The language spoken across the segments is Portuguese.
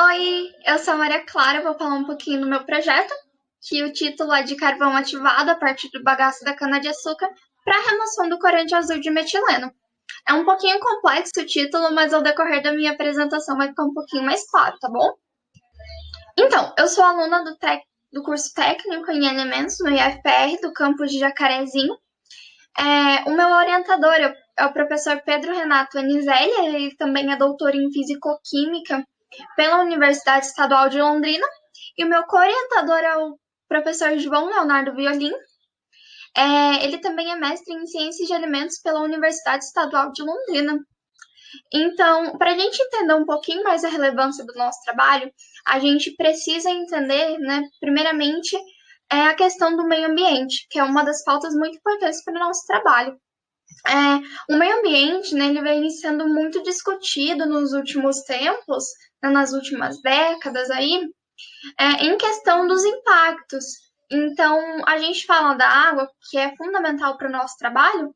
Oi, eu sou a Maria Clara, vou falar um pouquinho do meu projeto, que o título é de carvão ativado a partir do bagaço da cana-de-açúcar para remoção do corante azul de metileno. É um pouquinho complexo o título, mas ao decorrer da minha apresentação vai ficar um pouquinho mais claro, tá bom? Então, eu sou aluna do curso técnico em elementos no IFPR do campus de Jacarezinho. O meu orientador é o professor Pedro Renato Anizelli, ele também é doutor em Fisicoquímica pela Universidade Estadual de Londrina, e o meu co-orientador é o professor João Leonardo Violim. Ele também é mestre em Ciências de Alimentos pela Universidade Estadual de Londrina. Então, para a gente entender um pouquinho mais a relevância do nosso trabalho, a gente precisa entender, né, primeiramente, a questão do meio ambiente, que é uma das pautas muito importantes para o nosso trabalho. O meio ambiente, né, ele vem sendo muito discutido nos últimos tempos, né, nas últimas décadas aí, em questão dos impactos. Então, a gente fala da água, que é fundamental para o nosso trabalho,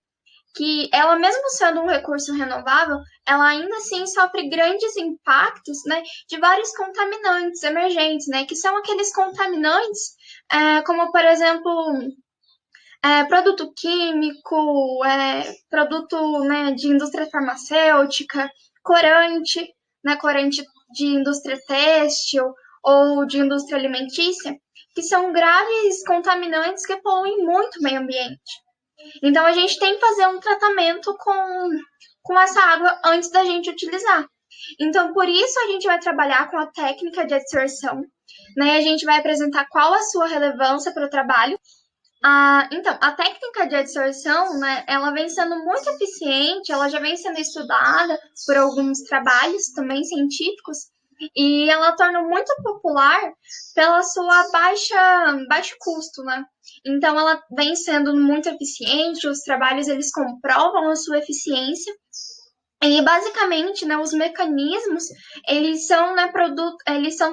que ela mesmo sendo um recurso renovável, ela ainda assim sofre grandes impactos, né, de vários contaminantes emergentes, né, que são aqueles contaminantes, como por exemplo, produto químico, produto, né, de indústria farmacêutica, corante, né, corante de indústria têxtil ou de indústria alimentícia, que são graves contaminantes que poluem muito o meio ambiente. Então, a gente tem que fazer um tratamento com essa água antes da gente utilizar. Então, por isso, a gente vai trabalhar com a técnica de adsorção, né? A gente vai apresentar qual a sua relevância para o trabalho. Então, a técnica de adsorção, né, ela vem sendo muito eficiente, ela já vem sendo estudada por alguns trabalhos também científicos, e ela torna muito popular pela sua baixo custo, né? Então, ela vem sendo muito eficiente, os trabalhos, eles comprovam a sua eficiência, e basicamente, né, os mecanismos, eles são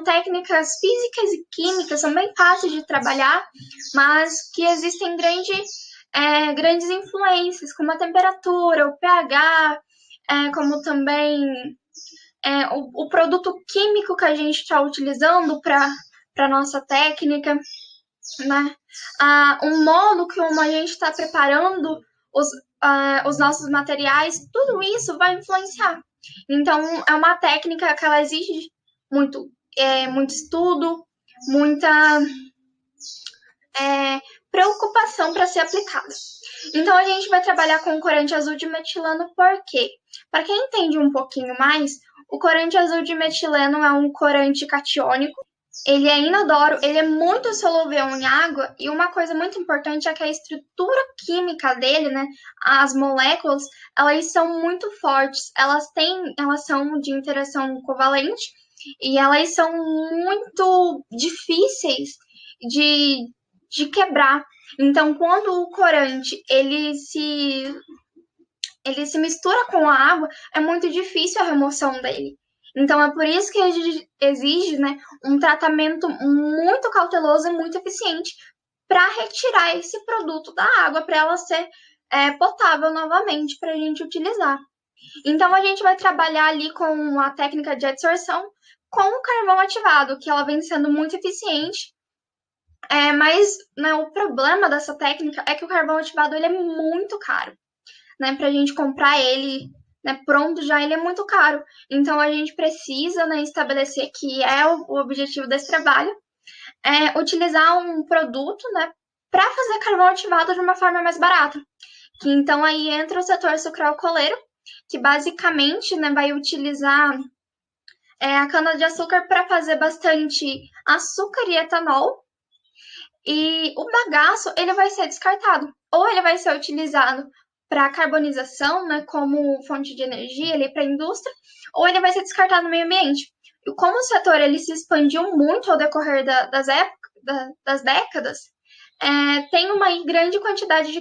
técnicas físicas e químicas, são bem fáceis de trabalhar, mas que existem grandes influências, como a temperatura, o pH, como também o produto químico que a gente está utilizando para a nossa técnica, né? O modo como a gente está preparando os nossos materiais, tudo isso vai influenciar. Então, é uma técnica que ela exige muito estudo, muita preocupação para ser aplicada. Então, a gente vai trabalhar com o corante azul de metileno, por quê? Para quem entende um pouquinho mais, o corante azul de metileno é um corante catiônico, ele é inodoro, ele é muito solúvel em água, e uma coisa muito importante é que a estrutura química dele, né, as moléculas, elas são muito fortes, elas são de interação covalente, e elas são muito difíceis de quebrar. Então, quando o corante ele se mistura com a água, é muito difícil a remoção dele. Então, é por isso que exige, né, um tratamento muito cauteloso e muito eficiente para retirar esse produto da água, para ela ser potável novamente para a gente utilizar. Então, a gente vai trabalhar ali com a técnica de adsorção com o carvão ativado, que ela vem sendo muito eficiente. Mas, né, o problema dessa técnica é que o carvão ativado ele é muito caro, né, para a gente comprar ele, né, pronto já, ele é muito caro. Então, a gente precisa, né, estabelecer que é o objetivo desse trabalho, utilizar um produto, né, para fazer carvão ativado de uma forma mais barata. Que então aí entra o setor sucroalcooleiro, que basicamente, né, vai utilizar a cana-de-açúcar para fazer bastante açúcar e etanol, e o bagaço ele vai ser descartado, ou ele vai ser utilizado para carbonização, né, como fonte de energia ali para a indústria, ou ele vai ser descartado no meio ambiente. E como o setor ele se expandiu muito ao decorrer das décadas, tem uma grande quantidade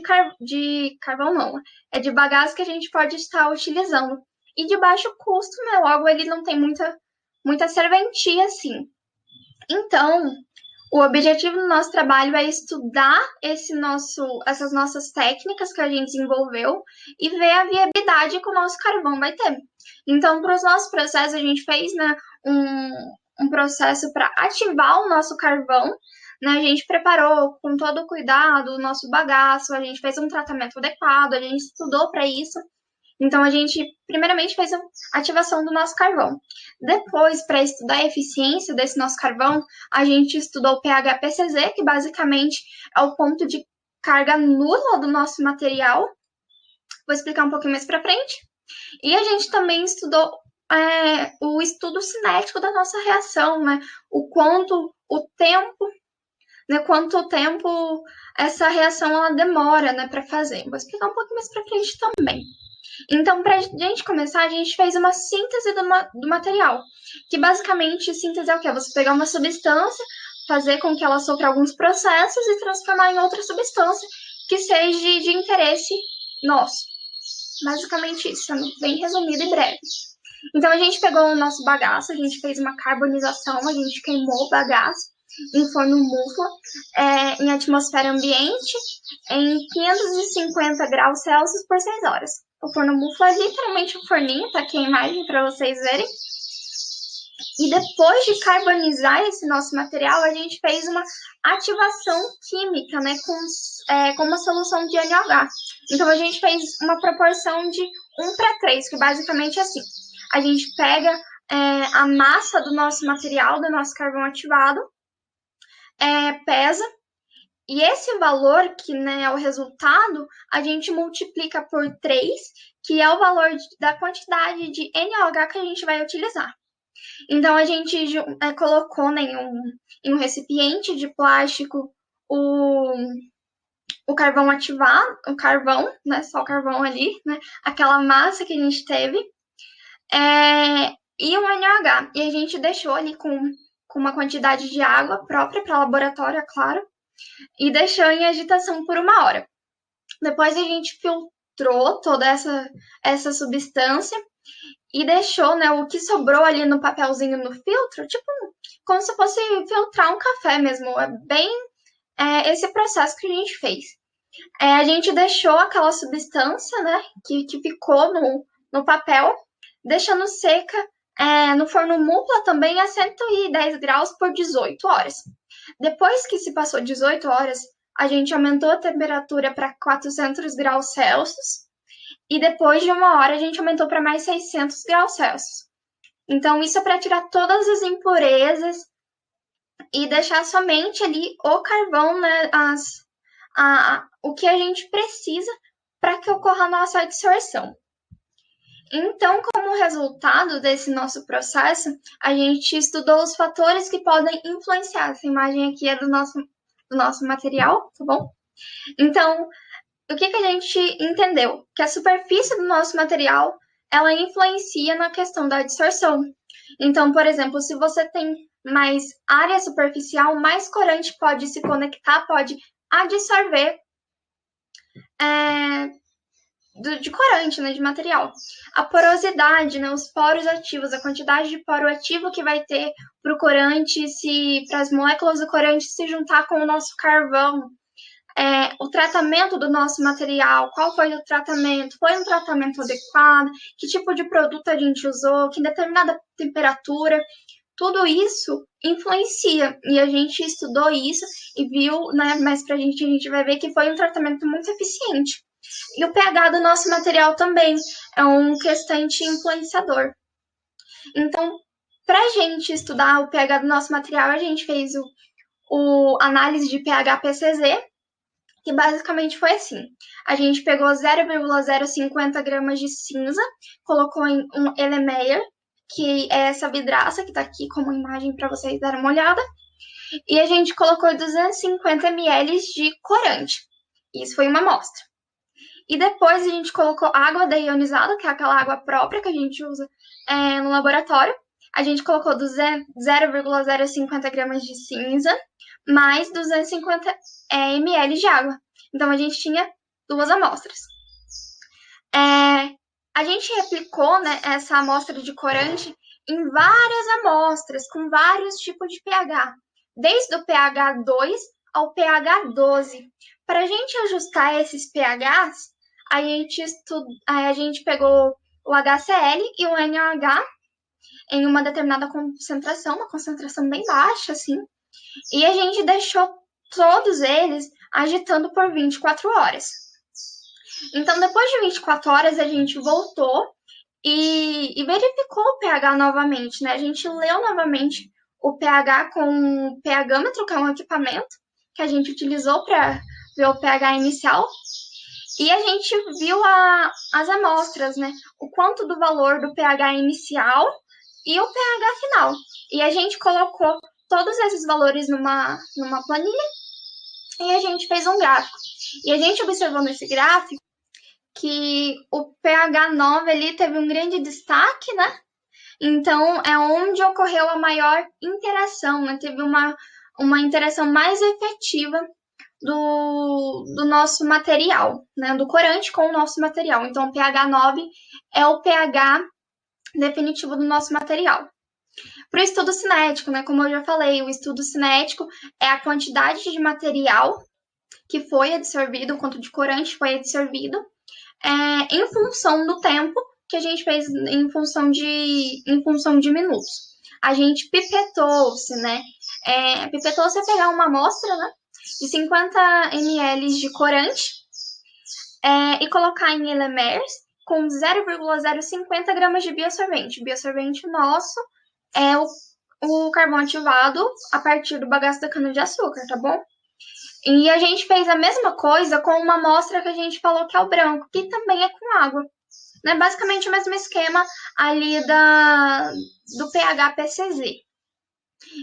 de carvão, não, de bagaço que a gente pode estar utilizando. E de baixo custo, né, logo ele não tem muita serventia assim. Então, o objetivo do nosso trabalho é estudar essas nossas técnicas que a gente desenvolveu e ver a viabilidade que o nosso carvão vai ter. Então, para os nossos processos, a gente fez, né, um processo para ativar o nosso carvão, né? A gente preparou com todo o cuidado o nosso bagaço, a gente fez um tratamento adequado, a gente estudou para isso. Então, a gente, primeiramente, fez a ativação do nosso carvão. Depois, para estudar a eficiência desse nosso carvão, a gente estudou o pH-PCZ, que basicamente é o ponto de carga nula do nosso material. Vou explicar um pouquinho mais para frente. E a gente também estudou o estudo cinético da nossa reação, né? Quanto tempo essa reação ela demora, né, para fazer. Vou explicar um pouquinho mais para frente também. Então, para a gente começar, a gente fez uma síntese do material, que basicamente síntese é o quê? Você pegar uma substância, fazer com que ela sofra alguns processos e transformar em outra substância que seja de interesse nosso. Basicamente isso, sendo bem resumido e breve. Então, a gente pegou o nosso bagaço, a gente fez uma carbonização, a gente queimou o bagaço em forno mufla, em atmosfera ambiente, em 550 graus Celsius por 6 horas. O forno mufla é literalmente um forninho, tá aqui a imagem para vocês verem. E depois de carbonizar esse nosso material, a gente fez uma ativação química, né, com uma solução de NaOH. Então, a gente fez uma proporção de 1:3, que basicamente é assim. A gente pega a massa do nosso material, do nosso carvão ativado, pesa, e esse valor, que, né, é o resultado, a gente multiplica por 3, que é o valor da quantidade de NaOH que a gente vai utilizar. Então, a gente colocou, né, em um recipiente de plástico o carvão ativado, o carvão, né, só o carvão ali, né, aquela massa que a gente teve, e um NaOH. E a gente deixou ali com uma quantidade de água própria para laboratório, é claro, e deixou em agitação por 1 hora. Depois a gente filtrou toda essa substância e deixou, né, o que sobrou ali no papelzinho no filtro, tipo, como se fosse filtrar um café mesmo. É bem esse processo que a gente fez. A gente deixou aquela substância, né, que ficou no papel, deixando seca no forno mufla também a 110 graus por 18 horas. Depois que se passou 18 horas, a gente aumentou a temperatura para 400 graus Celsius e depois de 1 hora a gente aumentou para mais 600 graus Celsius. Então, isso é para tirar todas as impurezas e deixar somente ali o carvão, né, o que a gente precisa para que ocorra a nossa absorção. Então, como resultado desse nosso processo, a gente estudou os fatores que podem influenciar. Essa imagem aqui é do nosso material, tá bom? Então, o que a gente entendeu? Que a superfície do nosso material, ela influencia na questão da absorção. Então, por exemplo, se você tem mais área superficial, mais corante pode se conectar, pode absorver de corante, né, de material. A porosidade, né, os poros ativos, a quantidade de poro ativo que vai ter para o corante, para as moléculas do corante se juntar com o nosso carvão. O tratamento do nosso material, qual foi o tratamento? Foi um tratamento adequado? Que tipo de produto a gente usou? Que determinada temperatura? Tudo isso influencia, e a gente estudou isso e viu, né, mas a gente vai ver que foi um tratamento muito eficiente. E o pH do nosso material também é um questante influenciador. Então, para a gente estudar o pH do nosso material, a gente fez o análise de pH-PCZ, que basicamente foi assim. A gente pegou 0,050 gramas de cinza, colocou em um Erlenmeyer, que é essa vidraça que está aqui como imagem para vocês darem uma olhada, e a gente colocou 250 ml de corante. Isso foi uma amostra. E depois a gente colocou água deionizada, que é aquela água própria que a gente usa no laboratório. A gente colocou 0,050 gramas de cinza, mais 250 ml de água. Então, a gente tinha 2 amostras. A gente replicou, né, essa amostra de corante em várias amostras, com vários tipos de pH, desde o pH 2 ao pH 12. Para a gente ajustar esses pHs, a gente pegou o HCl e o NaOH em uma determinada concentração, uma concentração bem baixa, assim, e a gente deixou todos eles agitando por 24 horas. Então, depois de 24 horas, a gente voltou e verificou o pH novamente, né? A gente leu novamente o pH com o pHmetro, que é um equipamento que a gente utilizou para ver o pH inicial. E a gente viu as amostras, né? O quanto do valor do pH inicial e o pH final. E a gente colocou todos esses valores numa planilha e a gente fez um gráfico. E a gente observou nesse gráfico que o pH 9 ali teve um grande destaque, né? Então, é onde ocorreu a maior interação, né? Teve uma interação mais efetiva do nosso material, né? Do corante com o nosso material. Então, o pH 9 é o pH definitivo do nosso material. Para o estudo cinético, né? Como eu já falei, o estudo cinético é a quantidade de material que foi absorvido, o quanto de corante foi absorvido, em função do tempo que a gente fez em função de minutos. A gente pipetou-se, né? Pipetou-se é pegar uma amostra, né, de 50 ml de corante e colocar em Elemers com 0,050 gramas de biosorvente. O biosorvente nosso é o carvão ativado a partir do bagaço da cana-de-açúcar, tá bom? E a gente fez a mesma coisa com uma amostra que a gente falou que é o branco, que também é com água. Né? Basicamente o mesmo esquema ali do pH PCZ.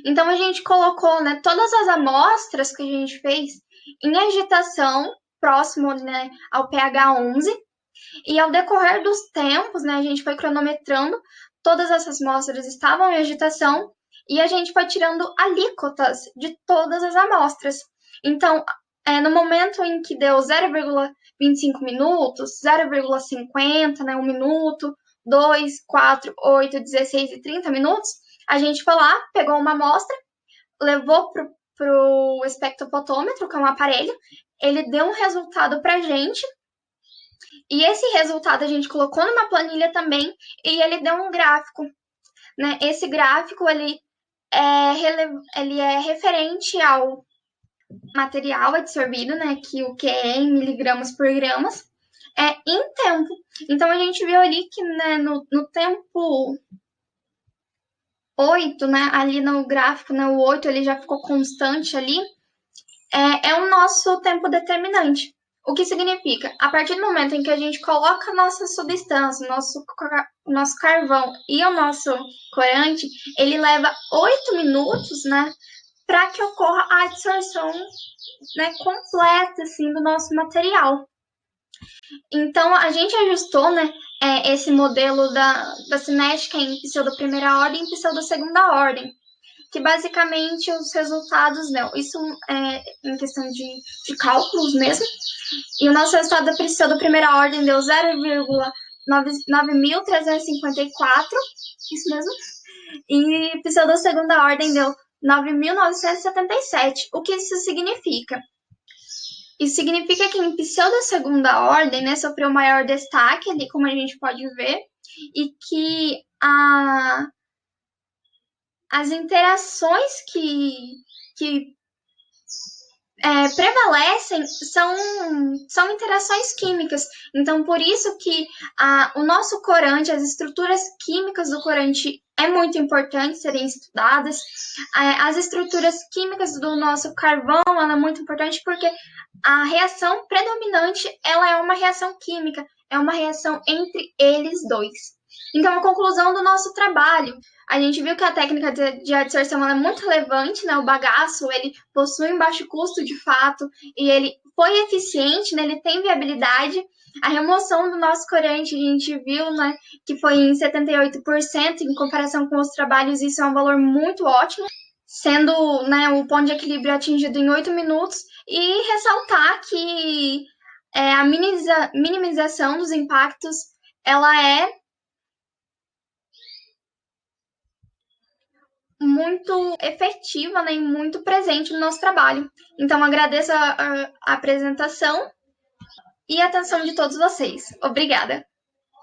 Então a gente colocou, né, todas as amostras que a gente fez em agitação próximo, né, ao pH 11. E ao decorrer dos tempos, né, a gente foi cronometrando, todas essas amostras estavam em agitação e a gente foi tirando alíquotas de todas as amostras. Então, no momento em que deu 0,25 minutos, 0,50, né, 1 minuto, 2, 4, 8, 16 e 30 minutos, a gente foi lá, pegou uma amostra, levou pro espectrofotômetro, que é um aparelho, ele deu um resultado pra gente, e esse resultado a gente colocou numa planilha também, e ele deu um gráfico, né? Esse gráfico, ele é referente ao material absorvido, né, que o que é em miligramas por gramas, em tempo. Então, a gente viu ali que, né, no tempo 8, né, ali no gráfico, né, o 8 ele já ficou constante ali, é o nosso tempo determinante. O que significa? A partir do momento em que a gente coloca a nossa substância, nosso carvão e o nosso corante, ele leva 8 minutos, né, para que ocorra a absorção, né, completa, assim, do nosso material. Então, a gente ajustou, né, esse modelo da cinética em pseudo-primeira ordem e pseudo-segunda ordem, que basicamente os resultados, né, isso é em questão de cálculos mesmo, e o nosso resultado da pseudo-primeira ordem deu 0,9354, isso mesmo, e pseudo-segunda ordem deu 9.977. O que isso significa? Isso significa que em pseudo-segunda ordem, né, sofreu maior destaque ali, como a gente pode ver, e que as interações que prevalecem são interações químicas. Então, por isso que o nosso corante, as estruturas químicas do corante é muito importante serem estudadas. As estruturas químicas do nosso carvão ela é muito importante porque a reação predominante ela é uma reação química, é uma reação entre eles dois. Então, a conclusão do nosso trabalho, a gente viu que a técnica de adsorção é muito relevante, né? O bagaço, ele possui um baixo custo de fato e ele foi eficiente, né? Ele tem viabilidade. A remoção do nosso corante, a gente viu, né, que foi em 78%, em comparação com os trabalhos, isso é um valor muito ótimo, sendo, né, o ponto de equilíbrio atingido em 8 minutos, e ressaltar que a minimização dos impactos, ela é muito efetiva, né, e muito presente no nosso trabalho. Então, agradeço a apresentação e a atenção de todos vocês. Obrigada!